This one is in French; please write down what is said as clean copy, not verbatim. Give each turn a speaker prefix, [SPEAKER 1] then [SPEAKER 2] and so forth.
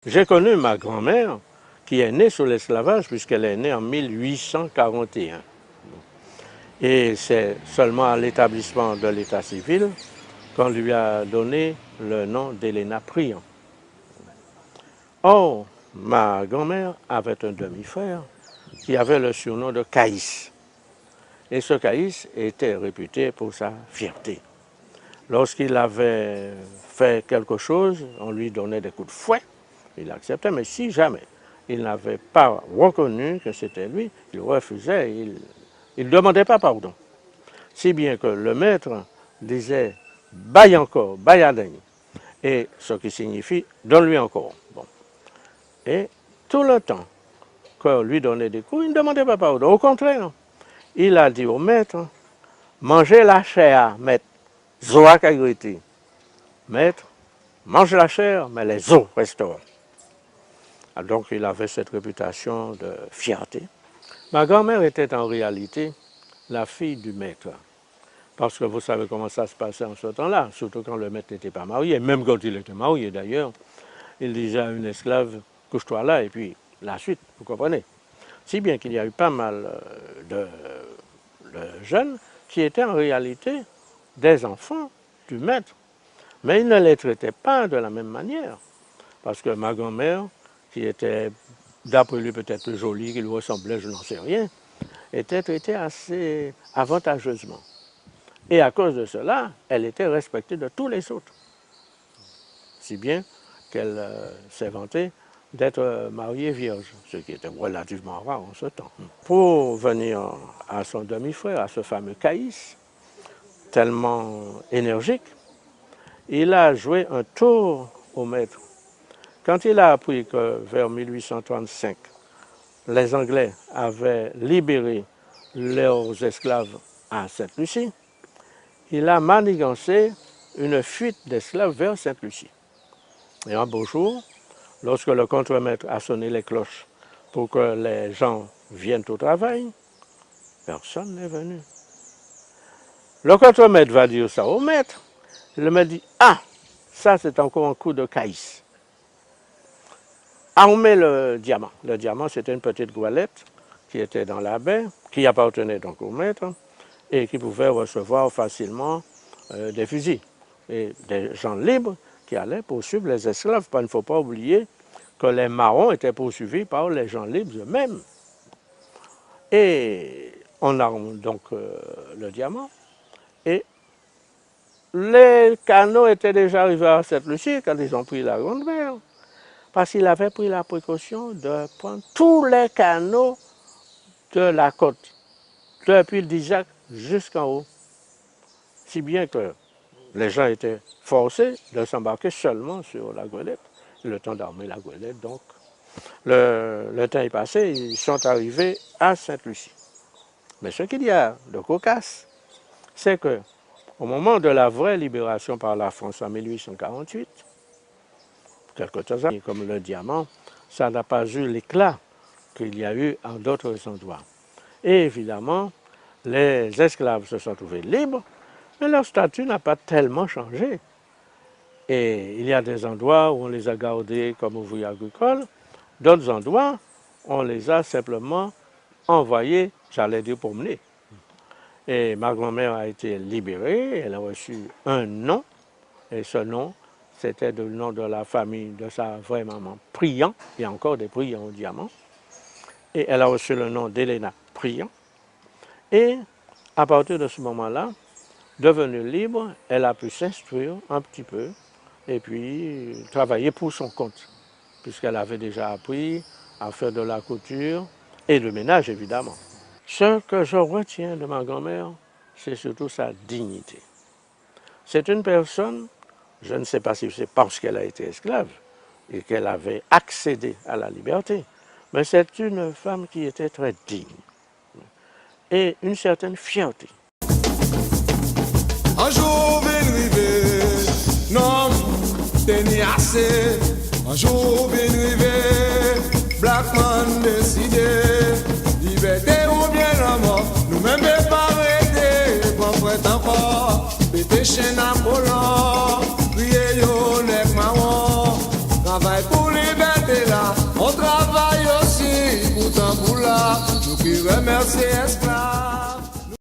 [SPEAKER 1] J'ai connu ma grand-mère qui est née sous l'esclavage puisqu'elle est née en 1841. Et c'est seulement à l'établissement de l'état civil qu'on lui a donné le nom d'Helena Priant. Or, ma grand-mère avait un demi-frère qui avait le surnom de Caïs. Et ce Caïs était réputé pour sa fierté. Lorsqu'il avait fait quelque chose, on lui donnait des coups de fouet, il acceptait, mais si jamais il n'avait pas reconnu que c'était lui, il refusait, il ne demandait pas pardon. Si bien que le maître disait « baille encore, baille à daigne », et ce qui signifie « donne-lui encore ». Bon. Et tout le temps qu'on lui donnait des coups, il ne demandait pas pardon. Au contraire, il a dit au maître « mangez la chair, maître, zoa kagriti ». Maître, mange la chair, mais les os resteront. Donc il avait cette réputation de fierté. Ma grand-mère était en réalité la fille du maître. Parce que vous savez comment ça se passait en ce temps-là, surtout quand le maître n'était pas marié, même quand il était marié d'ailleurs. Il disait à une esclave, couche-toi là, et puis la suite, vous comprenez. Si bien qu'il y a eu pas mal de jeunes qui étaient en réalité des enfants du maître. Mais ils ne les traitaient pas de la même manière. Parce que ma grand-mère, qui était, d'après lui, peut-être plus jolie, qui lui ressemblait, je n'en sais rien, était traitée assez avantageusement. Et à cause de cela, elle était respectée de tous les autres. Si bien qu'elle s'est vantée d'être mariée vierge, ce qui était relativement rare en ce temps. Pour venir à son demi-frère, à ce fameux Caïs, tellement énergique, il a joué un tour au maître. Quand il a appris que vers 1835, les Anglais avaient libéré leurs esclaves à Sainte-Lucie, il a manigancé une fuite d'esclaves vers Sainte-Lucie. Et un beau jour, lorsque le contremaître a sonné les cloches pour que les gens viennent au travail, personne n'est venu. Le contremaître va dire ça au maître. Le maître dit « Ah, ça c'est encore un coup de Caïs ». Armez le diamant. Le diamant, c'était une petite goélette qui était dans la baie, qui appartenait donc au maître, et qui pouvait recevoir facilement des fusils. Et des gens libres qui allaient poursuivre les esclaves. Il ne faut pas oublier que les marrons étaient poursuivis par les gens libres eux-mêmes. Et on arme donc le diamant. Et les canots étaient déjà arrivés à Sainte-Lucie quand ils ont pris la Grande Mer. Parce qu'il avait pris la précaution de prendre tous les canaux de la côte, depuis le Dizac jusqu'en haut. Si bien que les gens étaient forcés de s'embarquer seulement sur la goélette. Le temps d'armer la goélette, donc. Le temps est passé, ils sont arrivés à Sainte-Lucie. Mais ce qu'il y a de cocasse, c'est que au moment de la vraie libération par la France en 1848, quelques années, comme le diamant, ça n'a pas eu l'éclat qu'il y a eu en d'autres endroits. Et évidemment, les esclaves se sont trouvés libres, mais leur statut n'a pas tellement changé. Et il y a des endroits où on les a gardés comme ouvriers agricoles, d'autres endroits, on les a simplement envoyés, j'allais dire, promener. Et ma grand-mère a été libérée, elle a reçu un nom, et ce nom, c'était le nom de la famille de sa vraie maman, Priant. Il y a encore des Priants au diamant. Et elle a reçu le nom d'Helena Priant. Et à partir de ce moment-là, devenue libre, elle a pu s'instruire un petit peu et puis travailler pour son compte, puisqu'elle avait déjà appris à faire de la couture et le ménage, évidemment. Ce que je retiens de ma grand-mère, c'est surtout sa dignité. C'est une personne, je ne sais pas si c'est parce qu'elle a été esclave et qu'elle avait accédé à la liberté, mais c'est une femme qui était très digne et une certaine fierté.
[SPEAKER 2] Un jour vient arriver, non, t'es assez. Un jour vient arriver, Black man décidé.